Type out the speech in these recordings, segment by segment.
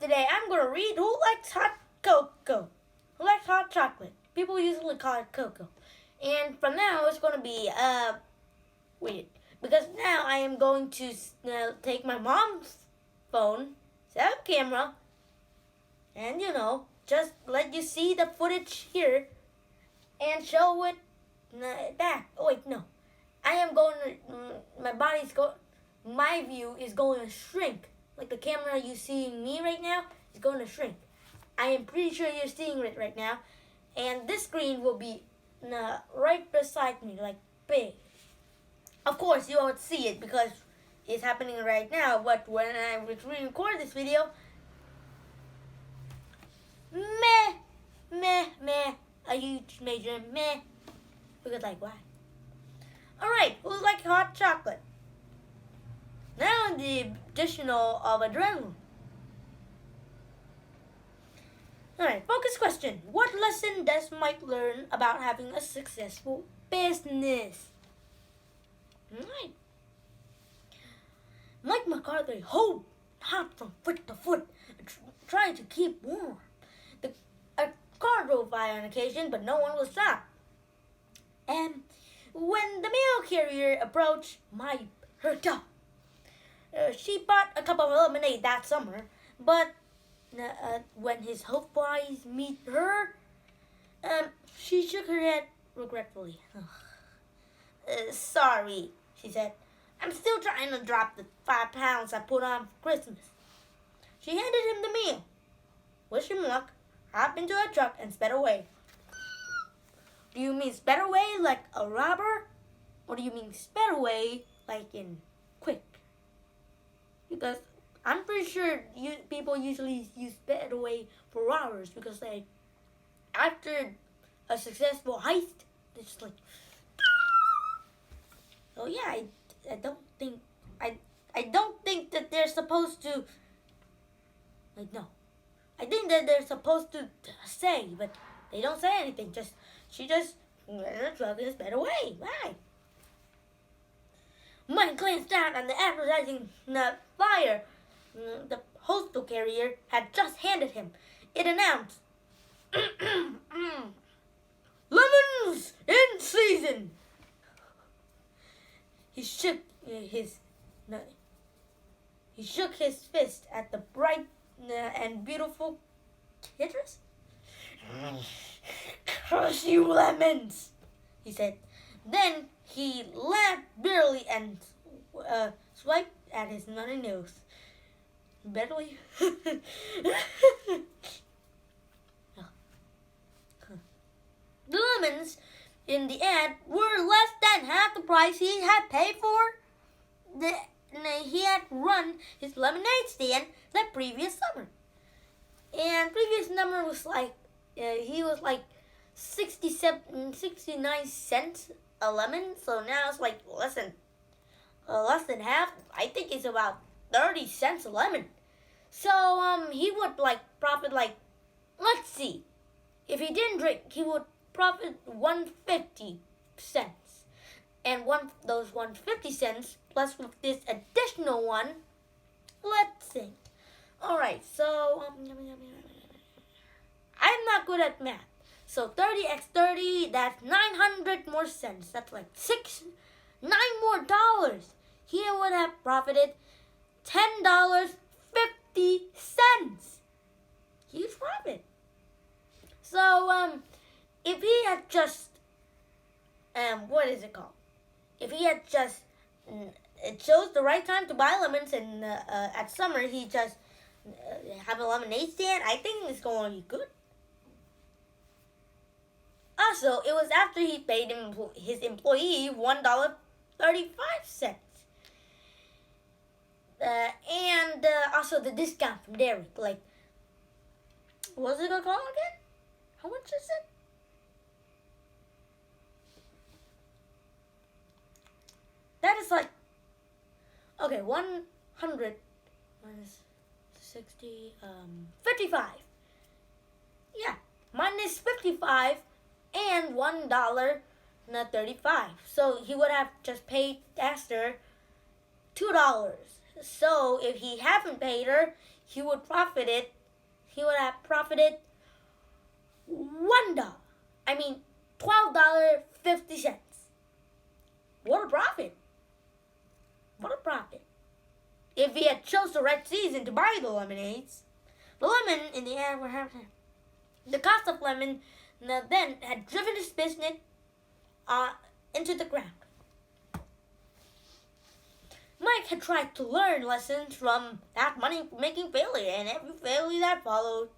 today I'm going to read Who Likes Hot Cocoa? Who likes hot chocolate? People usually call it cocoa. And from now it's going to be, weird. Because now I am going to take my mom's phone, set up camera, and just let you see the footage here and show it back. Oh wait, no. I am going to, my view is going to shrink. Like the camera you seeing me right now is going to shrink. I am pretty sure you're seeing it right now. And this screen will be right beside me, like big. Of course, you won't see it because it's happening right now. But when I record this video, meh, a huge major meh. Because like, why? Alright, who like hot chocolate? Now the additional of adrenaline. Alright, focus question. What lesson does Mike learn about having a successful business? Alright. Mike McCarthy hold hot from foot to foot, trying to keep warm. A car drove by on occasion, but no one was stopped. And when the mail carrier approached, Mike perked up. She bought a cup of lemonade that summer, but when his hope eyes meet her, she shook her head regretfully. Sorry, she said. I'm still trying to drop the 5 pounds I put on for Christmas. She handed him the meal. Wish him luck, hopped into a truck and sped away. Do you mean sped away like a robber? Or do you mean sped away like in quick? Because I'm pretty sure people usually use sped away for robbers because like after a successful heist, it's just like. So yeah, I don't think that they're supposed to. Like no, I think that they're supposed to say, but they don't say anything. She just went in a truck and sped away. Right. Mike glanced down at the advertising flyer the postal carrier had just handed him. It announced, "Lemons in season." He shook his fist at the bright and beautiful citrus. "Curse you, lemons!" he said. Then he laughed bitterly and swiped at his nutty nose. Bitterly? The lemons in the ad were less than half the price he had paid for. He had run his lemonade stand the previous summer. And previous number was like, he was like 69 cents a lemon. So now it's like less than half. I think it's about 30 cents a lemon. So he would like profit like, let's see, if he didn't drink, he would profit 150 cents. And those 150 cents plus with this additional one, let's think. Alright, so I'm not good at math. So 30 x 30, that's 900 more cents. That's like $9 more. He would have profited $10.50. Huge profit. So if he had just what is it called? If he had just it chose the right time to buy lemons, and at summer he just have a lemonade stand, I think it's going to be good. Also, it was after he paid his employee $1.35. And also the discount from dairy. Like, what's it gonna call again? How much is it? That is like, okay, 100 minus 60, 55. Yeah, minus 55 and $1.35. So he would have just paid Esther $2. So if he haven't paid her, he would have profited $1. I mean, $12.50. What a profit! What a profit! If he had chose the right season to buy the lemonades, the lemon in the end would have the cost of lemon then had driven his business into the ground. Mike had tried to learn lessons from that money-making failure and every failure that followed.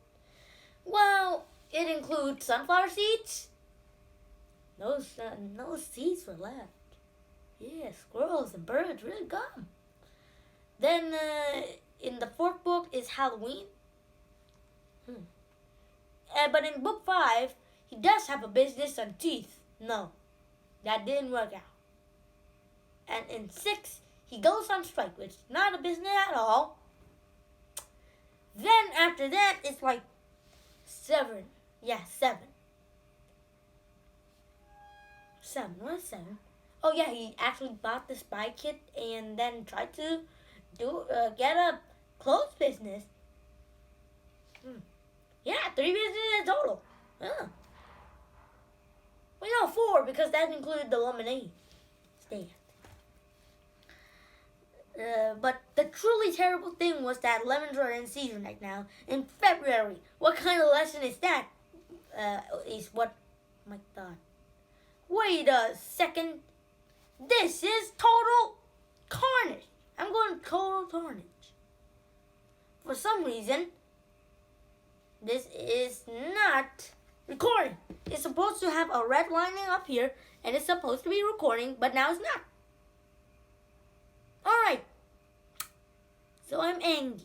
Well, it includes sunflower seeds. No seeds were left. Yeah, squirrels and birds really got 'em. Then in the fourth book is Halloween. But in book 5, he does have a business on teeth. No, that didn't work out. And in 6, he goes on strike, which is not a business at all. Then after that, it's like 7. Yeah, 7. 7. What is 7? Oh yeah, he actually bought the spy kit and then tried to get a clothes business. Yeah, 3 businesses in total. Well, no, 4 because that included the lemonade stand. But the truly terrible thing was that lemons are in season right now in February. What kind of lesson is that? Is what Mike thought. Wait a second. This is total carnage. I'm going total carnage. For some reason, this is not recording. It's supposed to have a red lining up here, and it's supposed to be recording, but now it's not. Alright. So I'm angry.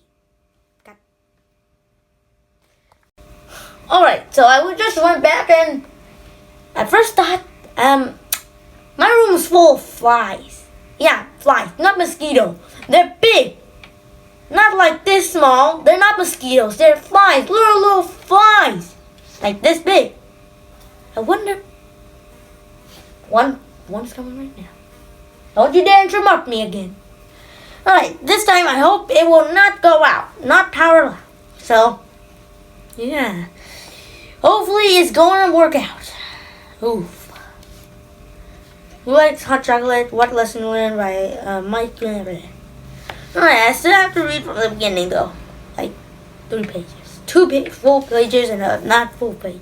Alright, so I just went back and I first thought, my room was full of flies. Yeah, flies, not mosquitoes. They're big. Not like this small. They're not mosquitoes. They're flies. Little flies. Like this big. I wonder. One's coming right now. Don't you dare interrupt me again. Alright, this time I hope it will not go out. Not power out. So, yeah. Hopefully it's going to work out. Oof. Who likes hot chocolate? What lesson learned by Mike? Alright, I still have to read from the beginning though. Like 3 pages. 2 full pages and a not full page.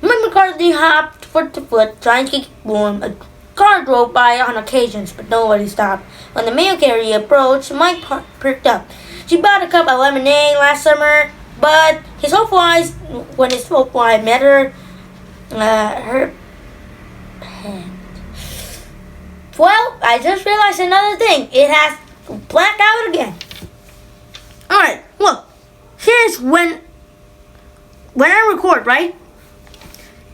Mike McCarthy hopped foot to foot, trying to keep warm. A car drove by on occasions, but nobody stopped. When the mail carrier approached, Mike perked up. She bought a cup of lemonade last summer, but when his hope wife met her hand. Well, I just realized another thing. It has blacked out again. Alright, look. Here's when I record, right?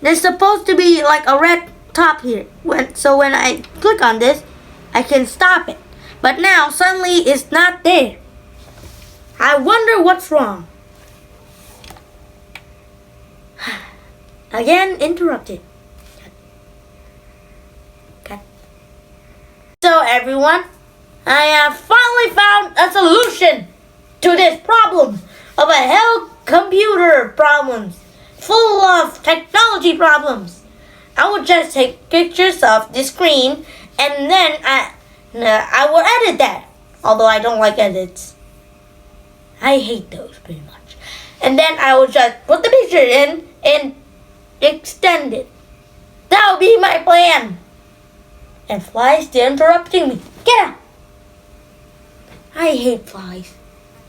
There's supposed to be like a red top here. So when I click on this, I can stop it. But now, suddenly, it's not there. I wonder what's wrong. Again, interrupted. So everyone, I have finally found a solution to this problem of a hell computer problems, full of technology problems. I will just take pictures of the screen and then I will edit that. Although I don't like edits. I hate those pretty much. And then I will just put the picture in and extend it. That will be my plan. And flies still interrupting me. Get out! I hate flies.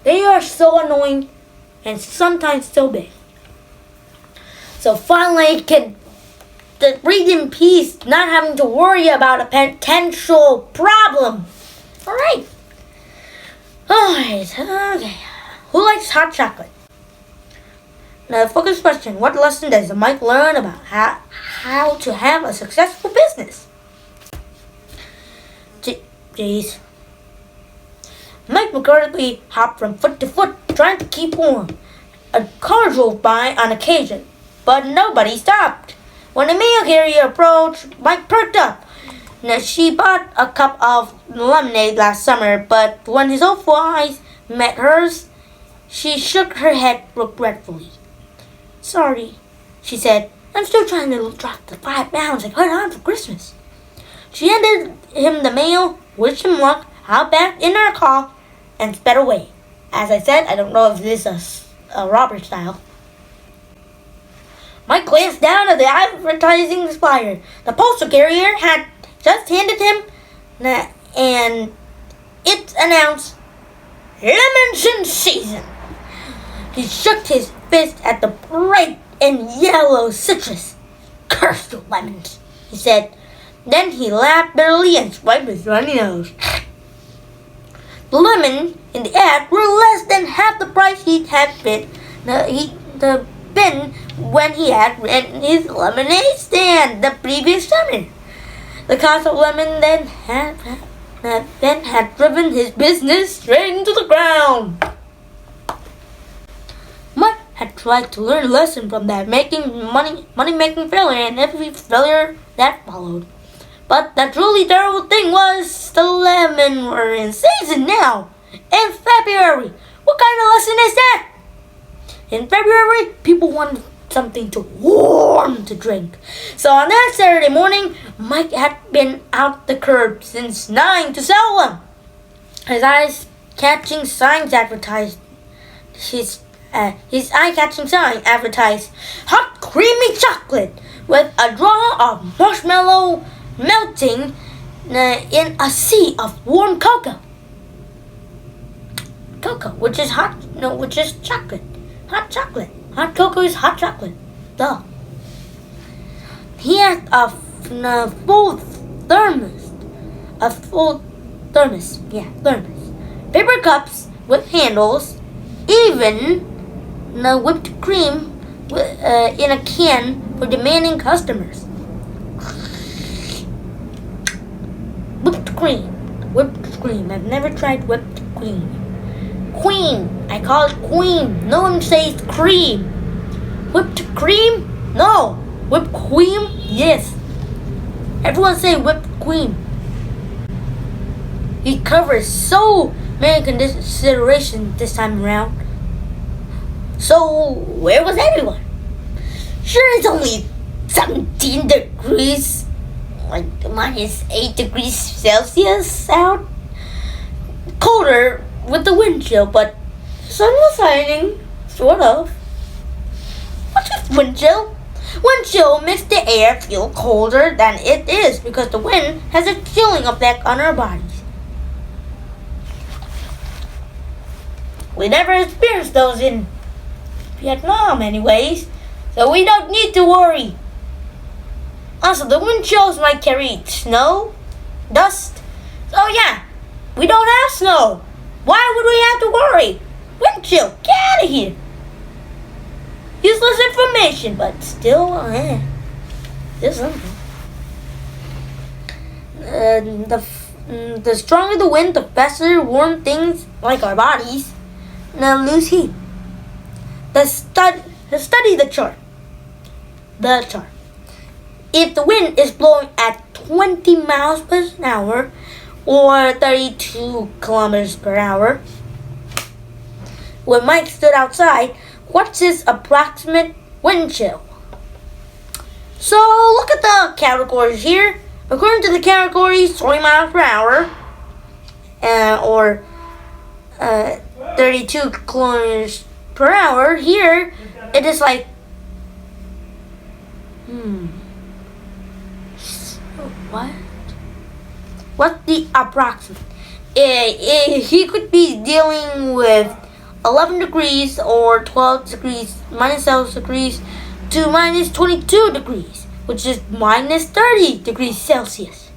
They are so annoying and sometimes so big. So finally I can breathe in peace, not having to worry about a potential problem. Alright. Okay. Who likes hot chocolate? Now the focus question, what lesson does Mike learn about how to have a successful business? Jeez. Mike McCarthy hopped from foot to foot, trying to keep warm. A car drove by on occasion, but nobody stopped. When the mail carrier approached, Mike perked up. Now, she bought a cup of lemonade last summer, but when his old eyes met hers, She shook her head regretfully. "Sorry," she said. "I'm still trying to drop the 5 pounds I put on for Christmas." She handed him the mail, wished him luck, hopped back in her car, and sped away. As I said, I don't know if this is a Robert style. Mike glanced down at the advertising flyer. The postal carrier had just handed him, and it announced lemons in season. He shook his fist at the bright and yellow citrus. "Curse the lemons," he said. Then he laughed bitterly and swiped his runny nose. The lemons in the ad were less than half the price he had been when he had rented his lemonade stand the previous summer. The cost of lemon then had driven his business straight into the ground. Mike had tried to learn a lesson from that money-making failure and every failure that followed. But the truly terrible thing was the lemon were in season now. In February. What kind of lesson is that? In February, people wanted something warm to drink. So on that Saturday morning, Mike had been out the curb since 9 to sell them. His eye-catching sign advertised hot creamy chocolate with a drop of marshmallow melting in a sea of warm cocoa. Cocoa, which is chocolate. Hot chocolate. Hot cocoa is hot chocolate. Duh. He had a full thermos. Thermos. Paper cups with handles. Even whipped cream in a can for demanding customers. Whipped cream. I've never tried whipped cream. Queen. I call it queen. No one says cream. Whipped cream? No. Whipped cream? Yes. Everyone say whipped cream. He covers so many considerations this time around. So where was everyone? Sure, it's only 17 degrees. Like minus 8 degrees Celsius out. Colder with the wind chill, but sun was shining, sort of. What's with wind chill? Wind chill makes the air feel colder than it is because the wind has a chilling effect on our bodies. We never experienced those in Vietnam anyways, so we don't need to worry. Also, the wind chills might carry snow, dust. So yeah, we don't have snow. Why would we have to worry? Wind chill, get out of here. Useless information, but still something. The stronger the wind, the faster warm things like our bodies lose heat. Study the chart. If the wind is blowing at 20 miles per hour or 32 kilometers per hour, when Mike stood outside, what's his approximate wind chill? So look at the categories here. According to the categories, 20 miles per hour or 32 kilometers per hour. Here, it is like what? What's the approximate? He could be dealing with 11 degrees or 12 degrees minus Celsius to minus 22 degrees, which is minus 30 degrees Celsius.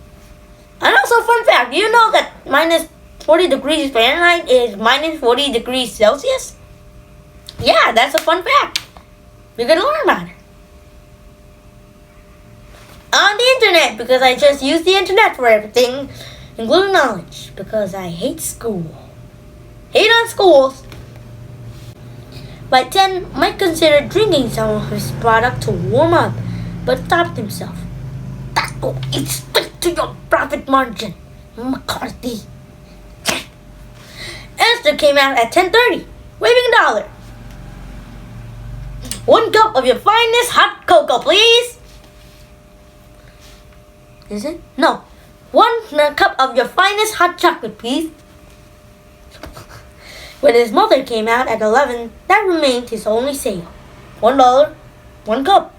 And also, fun fact, do you know that minus 40 degrees Fahrenheit is minus 40 degrees Celsius? Yeah, that's a fun fact. You're going to learn about it. On the internet, because I just use the internet for everything, including knowledge, because I hate school. Hate on schools. By 10, Mike considered drinking some of his product to warm up, but stopped himself. That will eat straight to your profit margin, McCarthy. Esther came out at 10:30. waving a dollar. 1 cup of your finest hot cocoa, please. Is it? No. 1 cup of your finest hot chocolate, please. When his mother came out at 11, that remained his only sale. $1, 1 cup.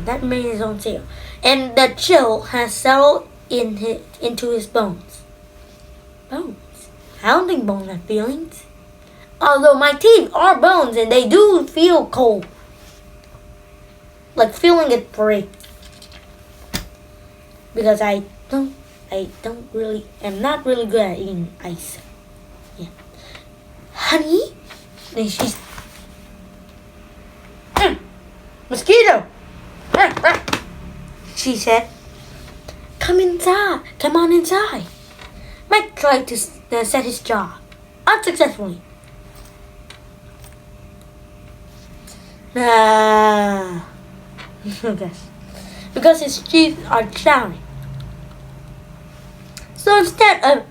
That made his own sale. And the chill has settled into his bones. Bones? I don't think bones have feelings. Although my teeth are bones and they do feel cold. Like feeling it break. Because I'm not really good at eating ice. Yeah. Honey? And she's... Mosquito! She said. Come inside. Come on inside. Mike tried to set his jaw. Unsuccessfully. Because his teeth are chattering. So instead,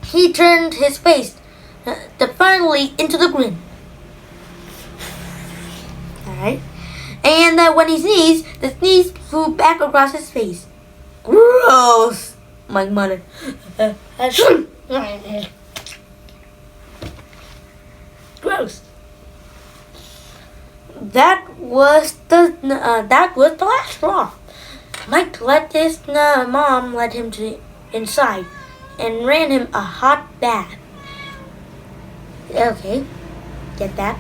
he turned his face defiantly into the grin. Alright? And when he sneezed, the sneeze flew back across his face. Gross! Mike muttered. Gross. That was the last straw. Mike let his mom let him inside and ran him a hot bath. Okay, get that?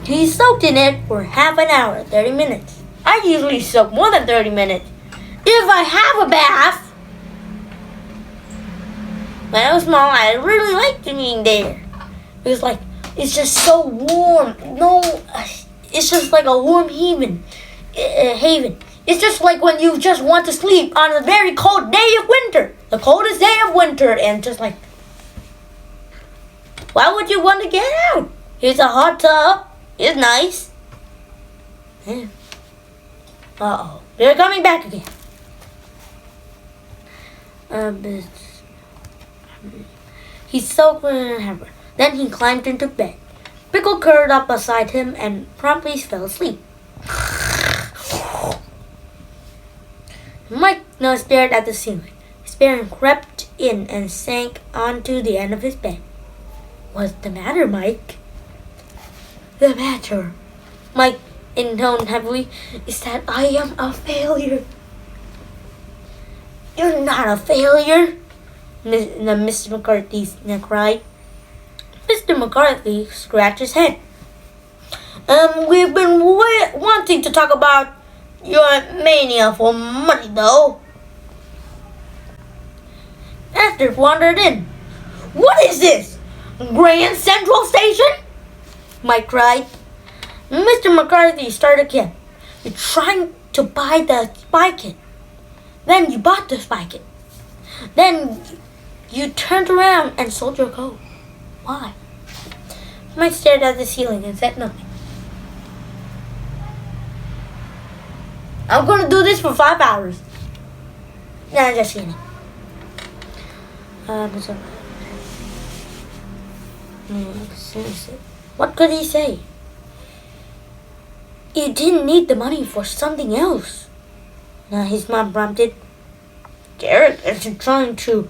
He soaked in it for half an hour, 30 minutes. I usually soak more than 30 minutes. If I have a bath. When I was small, I really liked being there. It was like, it's just so warm. No, it's just like a warm haven. It's just like when you just want to sleep on a very cold day of winter. The coldest day of winter. And just like, why would you want to get out? It's a hot tub. It's nice. Yeah. Uh-oh. They're coming back again. He soaked in Then he climbed into bed. Pickle curled up beside him and promptly fell asleep. Mike now stared at the ceiling. His parent crept in and sank onto the end of his bed. What's the matter, Mike? The matter, Mike intoned heavily, is that I am a failure. You're not a failure, Mr. McCarthy cried. Mr. McCarthy scratched his head. We've been wanting to talk about your mania for money, though. Esther wandered in. What is this? Grand Central Station? Mike cried. Mr. McCarthy started again. You're trying to buy the spy kit. Then you bought the spy kit. Then you turned around and sold your coat. Why? Mike stared at the ceiling and said nothing. I'm going to do this for 5 hours. Nah, just kidding. What could he say? You didn't need the money for something else. His mom prompted. Derek isn't trying to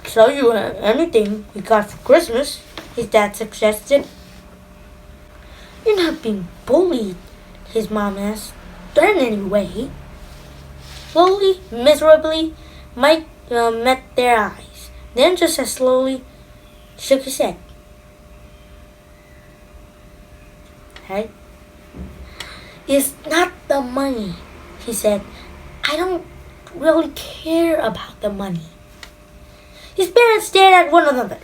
sell you anything we got for Christmas, his dad suggested. You're not being bullied, his mom asked. Not in any way. Slowly, miserably, Mike met their eyes. Then just as slowly shook his head. Right? It's not the money, he said. I don't really care about the money. His parents stared at one another.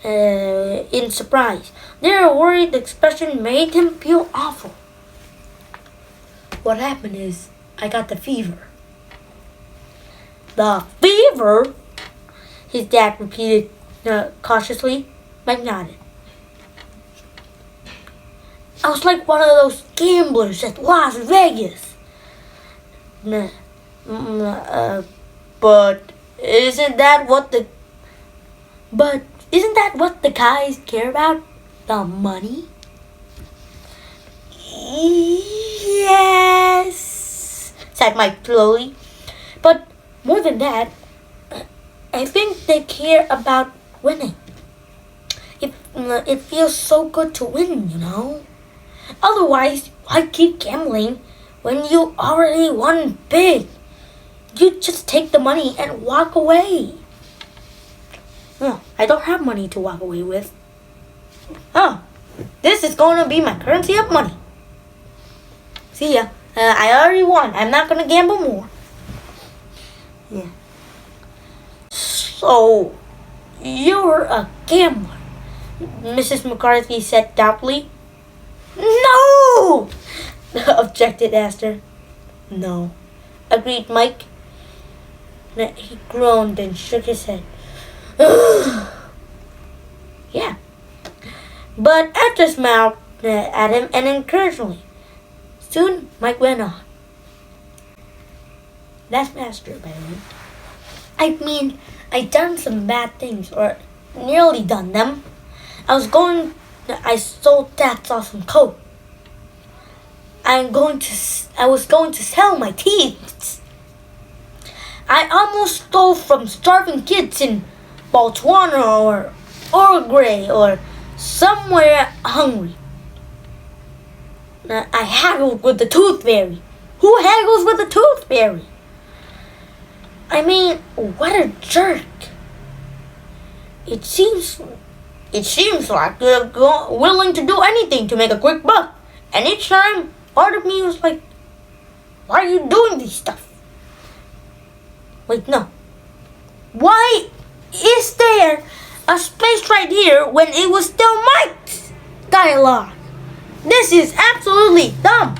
In surprise. Their worried expression made him feel awful. What happened is, I got the fever. The fever? His dad repeated cautiously. Mike nodded. I was like one of those gamblers at Las Vegas. But isn't that what the but isn't that what the guys care about? The money? Yes, said Mike slowly. But more than that, I think they care about winning. It feels so good to win, you know? Otherwise, why keep gambling when you already won big? You just take the money and walk away. No, I don't have money to walk away with. Oh, this is going to be my currency of money. See ya. I already won. I'm not going to gamble more. Yeah. So, you're a gambler, Mrs. McCarthy said doubtfully. No! objected Esther. No, agreed Mike. He groaned and shook his head. Yeah. But Esther smiled at him and encouragingly. Soon Mike went on. That's Master, by the way. I mean, I done some bad things, or nearly done them. I sold Dad's awesome coat. I was going to sell my teeth. I almost stole from starving kids in Botswana or Uruguay or somewhere hungry. I haggled with the tooth fairy. Who haggles with the tooth fairy? I mean, what a jerk. It seems like you're willing to do anything to make a quick buck. And each time, part of me was like, why are you doing this stuff? Wait, no. Why is there a space right here when it was still Mike's dialogue? This is absolutely dumb.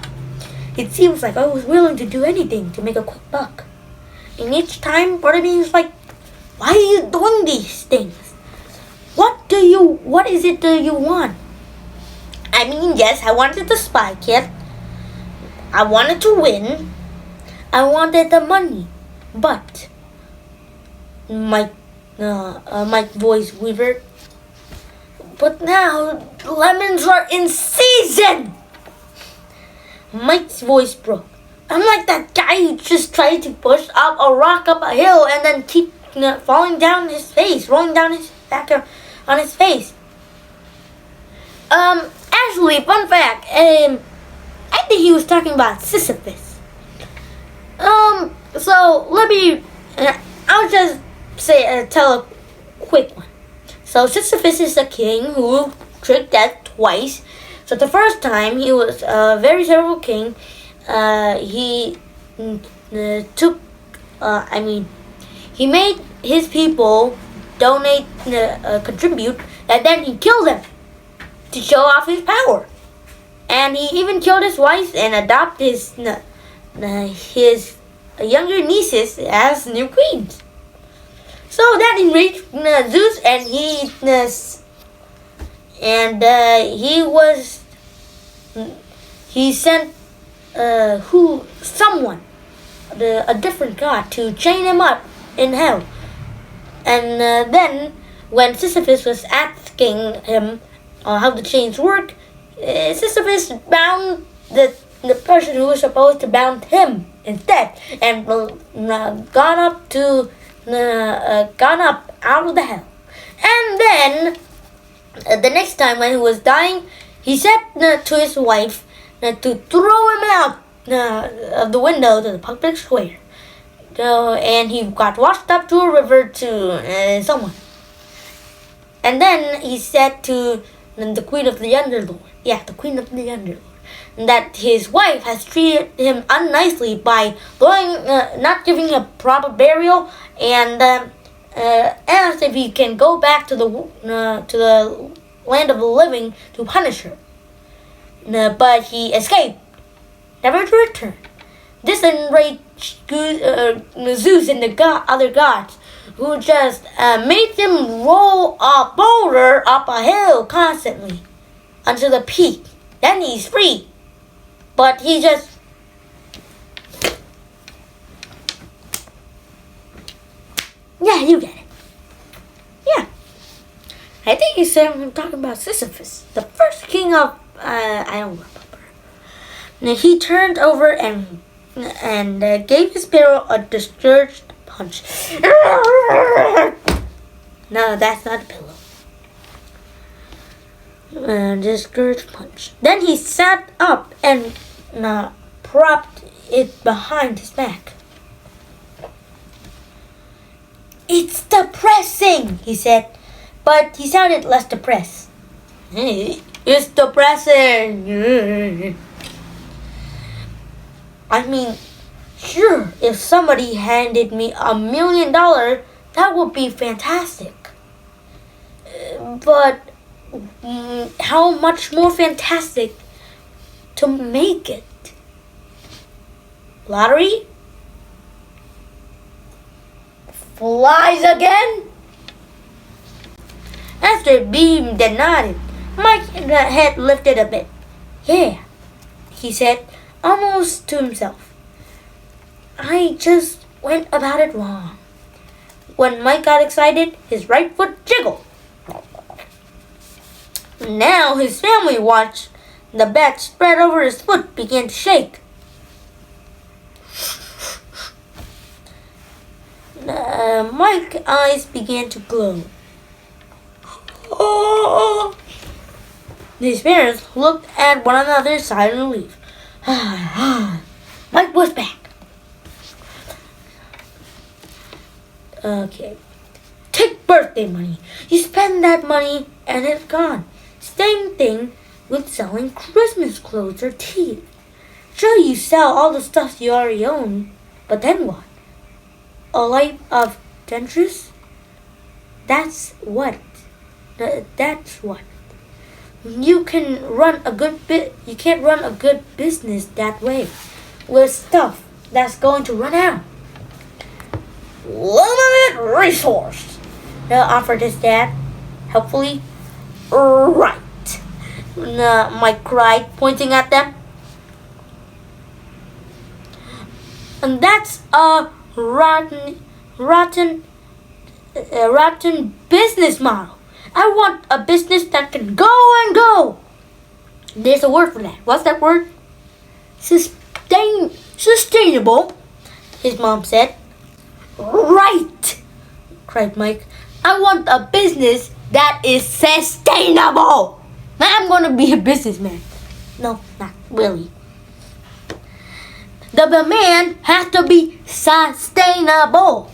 It seems like I was willing to do anything to make a quick buck. And each time, part of me was like, why are you doing these things? What is it that you want? I mean, yes, I wanted the spy kit. I wanted to win. I wanted the money. But Mike's voice wavered. But now lemons are in season. Mike's voice broke. I'm like that guy who just tried to push up a rock up a hill and then keep falling down his face, rolling down his back on his face. Actually, fun fact. I think he was talking about Sisyphus. So let me. I'll just tell a quick one. So Sisyphus is a king who tricked death twice. So the first time he was a very terrible king. He made his people donate, contribute, and then he killed them to show off his power. And he even killed his wife and adopted his younger nieces as new queens. So that enraged Zeus, and he sent a different god to chain him up in hell. And then when Sisyphus was asking him how the chains work, Sisyphus bound the person who was supposed to bound him instead, and gone up out of the hell. And then the next time when he was dying, he said to his wife to throw him out of the window to the public square. And he got washed up to a river to someone. And then he said to the Queen of the Underlord, that his wife has treated him unnicely by not giving a proper burial, and asked if he can go back to the land of the living to punish her. But he escaped, never to return. This enraged Zeus and the other gods, who just made him roll a boulder up a hill constantly until the peak. Then he's free. But he just Yeah, you get it. Yeah. I think you said I'm talking about Sisyphus, the first king of, I don't remember. Now he turned over and gave his sparrow a discouraged punch. No, that's not a pillow. Discouraged punch. Then he sat up and propped it behind his back. It's depressing, he said, but he sounded less depressed. Hey, it's depressing. I mean, sure, if somebody handed me $1 million, that would be fantastic. But how much more fantastic to make it? Lottery? Flies again? Esther beamed and nodded. Mike's head lifted a bit. Yeah, he said, almost to himself. I just went about it wrong. When Mike got excited, his right foot jiggled. Now his family watched. The bat spread over his foot began to shake. Mike's eyes began to glow. Oh. His parents looked at one another sighed in relief. Mike was back. Okay. Take birthday money. You spend that money and it's gone. Same thing with selling Christmas clothes or tea. Sure, you sell all the stuff you already own, but then what? A life of dentures? That's what. You can run a good You can't run a good business that way, with stuff that's going to run out. Limited resource, offered his dad, helpfully. Right, Mike cried, pointing at them. And that's a rotten business model. I want a business that can go and go. There's a word for that. What's that word? Sustainable, his mom said. Right, cried Mike. I want a business that is sustainable. I'm going to be a businessman. No, not really. The demand has to be sustainable.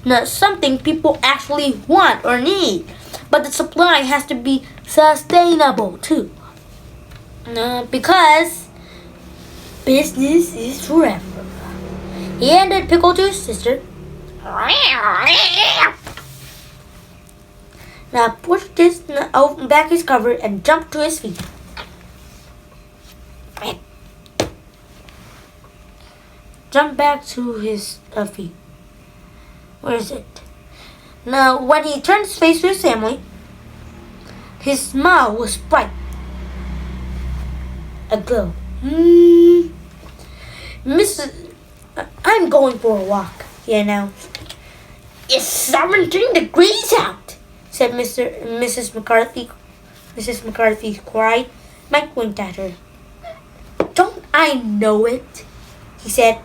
Not something people actually want or need. But the supply has to be sustainable too. Because business is forever. He handed Pickle to his sister. Now pushed his back his cover and jumped to his feet. Jumped back to his feet. Where is it? Now, when he turned his face to his family, his smile was bright, aglow. I'm going for a walk, he announced. It's 17 degrees out, said Mrs. McCarthy. Mrs. McCarthy cried. Mike winked at her. Don't I know it? He said.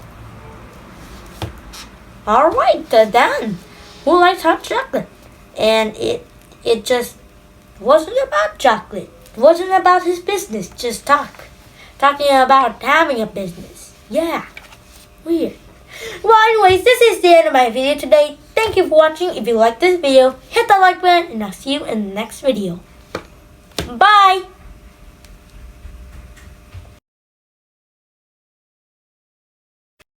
All right, done. Who likes hot chocolate? And it just wasn't about chocolate. It wasn't about his business. Just talking about having a business. Yeah, weird. Well, anyways, this is the end of my video today. Thank you for watching. If you like this video, hit the like button, and I'll see you in the next video. Bye.